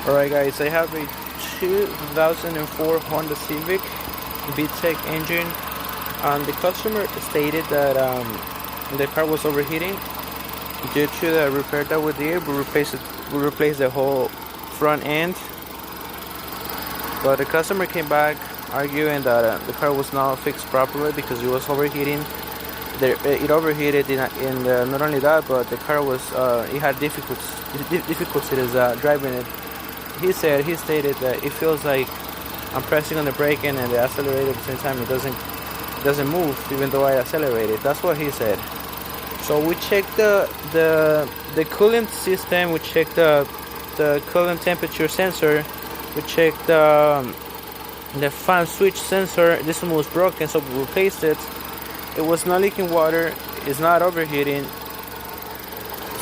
Alright guys, I have a 2004 Honda Civic VTEC engine, and the customer stated that the car was overheating. Due to the repair that we did, we replaced the whole front end. But the customer came back arguing that the car was not fixed properly because it was overheating. It overheated not only that, but the car was it had difficulties driving it. He stated that it feels like I'm pressing on the brake and the accelerator at the same time. It doesn't move even though I accelerated. That's what he said. So we checked the coolant system. We checked the coolant temperature sensor. We checked the fan switch sensor. This one was broken, so we replaced it. It was not leaking water. It's not overheating.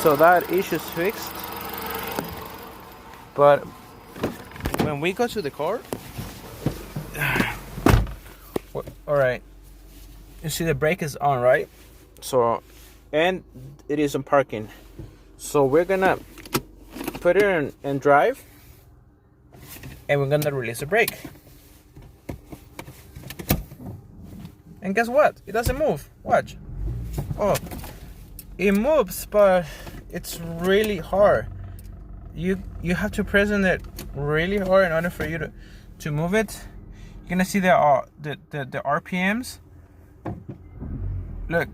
So that issue is fixed. But when we go to the car, all right, you see the brake is on, right? So, and it is on parking. So we're gonna put it in drive, and we're gonna release the brake. And guess what? It doesn't move. Watch. Oh, it moves, but it's really hard. You have to press on it really hard in order for you to move it. You're gonna see the RPMs. Look,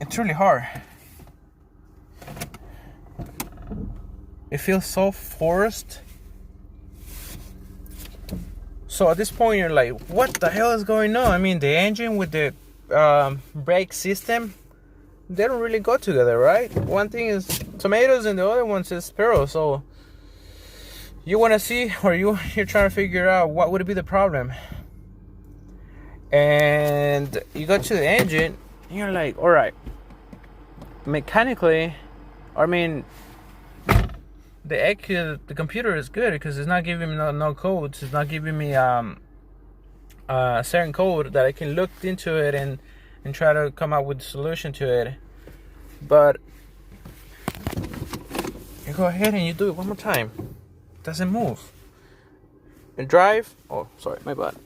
it's really hard. It feels so forced. So at this point you're like, what the hell is going on? I mean, the engine with the brake system, they don't really go together, right? One thing is tomatoes and the other one is sparrows. So you want to see, or you're trying to figure out what would be the problem. And you go to the engine and you're like, all right, mechanically, I mean, the computer is good because it's not giving me no codes. It's not giving me a certain code that I can look into it and try to come up with a solution to it. But you go ahead and you do it one more time. It doesn't move. And drive. Oh, sorry, my bad.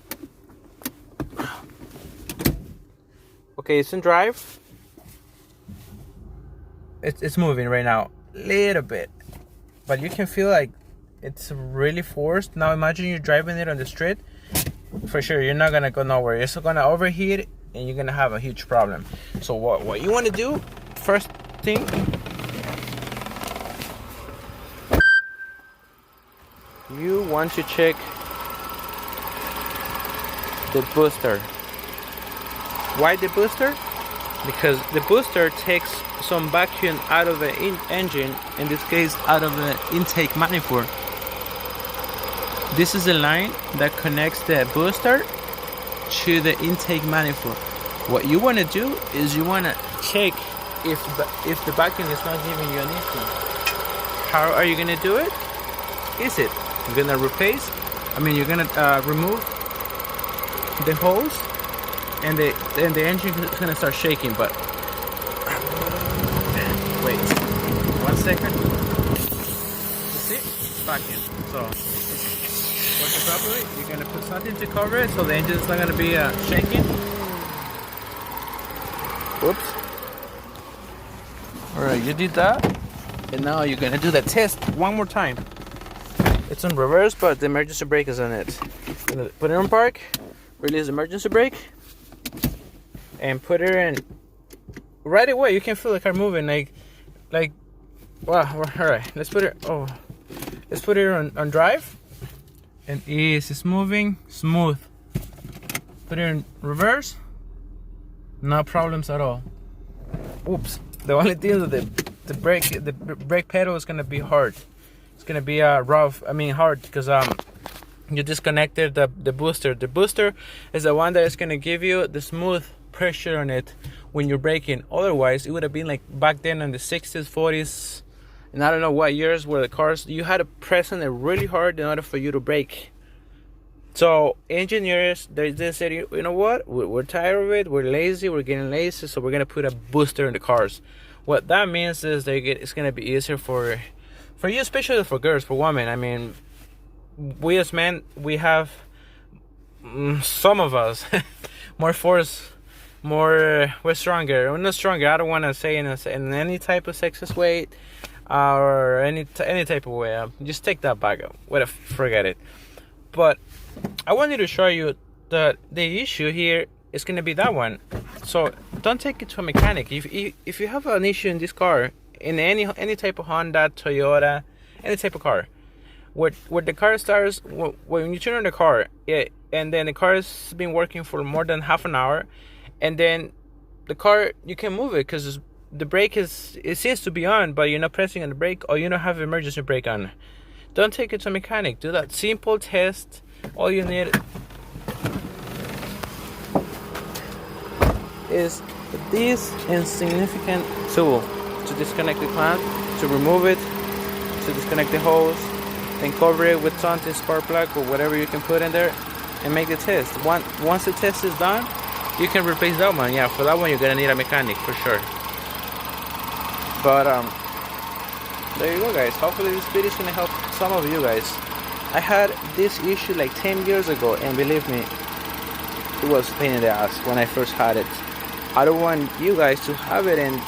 Okay, it's in drive. It's moving right now, little bit, but you can feel like it's really forced. Now imagine you're driving it on the street. For sure, you're not gonna go nowhere. It's gonna overheat, and you're gonna have a huge problem. So what you want to do, first thing, you want to check the booster. Why the booster? Because the booster takes some vacuum out of the engine, in this case out of the intake manifold. This is the line that connects the booster to the intake manifold. What you want to do is you want to check if the vacuum is not giving you anything. How are you going to do it? Is it you're going to you're going to remove the hose, and the engine is going to start shaking. But wait 1 second. You see? Vacuum. So it's working properly. You're going to put something to cover it so the engine is not going to be shaking. Whoops. Alright, you did that. And now you're going to do the test one more time. It's in reverse, but the emergency brake is on it. Gonna put it on park, release the emergency brake, and put it in right away. You can feel the car moving like wow. All right, let's put it on drive, and it's moving smooth. Put it in reverse, no problems at all. Oops. The only thing is that the brake pedal is gonna be hard. It's gonna be hard because you disconnected the booster. The booster is the one that is gonna give you the smooth pressure on it when you're braking. Otherwise, it would have been like back then in the 60s, 40s, and I don't know what years where the cars, you had to press on it really hard in order for you to brake. So engineers, they said, you know what, we're tired of it, we're lazy, we're getting lazy, so we're gonna put a booster in the cars. What that means is it's gonna be easier for For you, especially for girls, for women, I mean, we as men, we have some of us more force, more, we're stronger. We're not stronger. I don't want to say in any type of sexist way, or any type of way. Just take that back. Whatever, forget it. But I wanted to show you that the issue here is going to be that one. So don't take it to a mechanic. If you have an issue in this car, in any type of Honda, Toyota, any type of car, where the car starts, when you turn on the car, and then the car has been working for more than half an hour, and then the car, you can move it because the brake it seems to be on, but you're not pressing on the brake, or you don't have emergency brake on. Don't take it to a mechanic. Do that simple test. All you need is this insignificant tool to disconnect the clamp, to remove it, to disconnect the hose, then cover it with something, spark plug or whatever you can put in there, and make the test. Once the test is done, you can replace that one. Yeah, for that one you're gonna need a mechanic for sure. But there you go, guys. Hopefully this video is gonna help some of you guys. I had this issue like 10 years ago, and believe me, it was a pain in the ass when I first had it. I don't want you guys to have it. And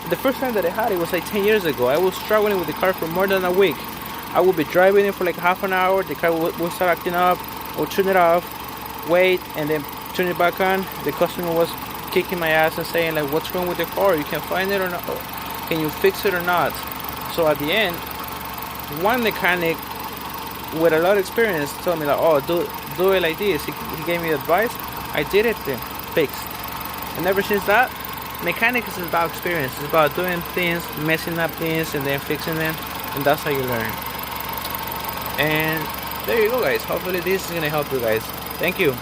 the first time that I had it was like 10 years ago. I was struggling with the car for more than a week. I would be driving it for like half an hour. The car would start acting up. I would turn it off, wait, and then turn it back on. The customer was kicking my ass and saying like, "What's wrong with the car? You can find it or not? Can you fix it or not?" So at the end, one mechanic with a lot of experience told me like, "Oh, do it like this." He gave me advice. I did it, then fixed. And ever since that, mechanics is about experience. It's about doing things, messing up things, and then fixing them, and that's how you learn. And there you go, guys. Hopefully this is gonna help you guys. Thank you.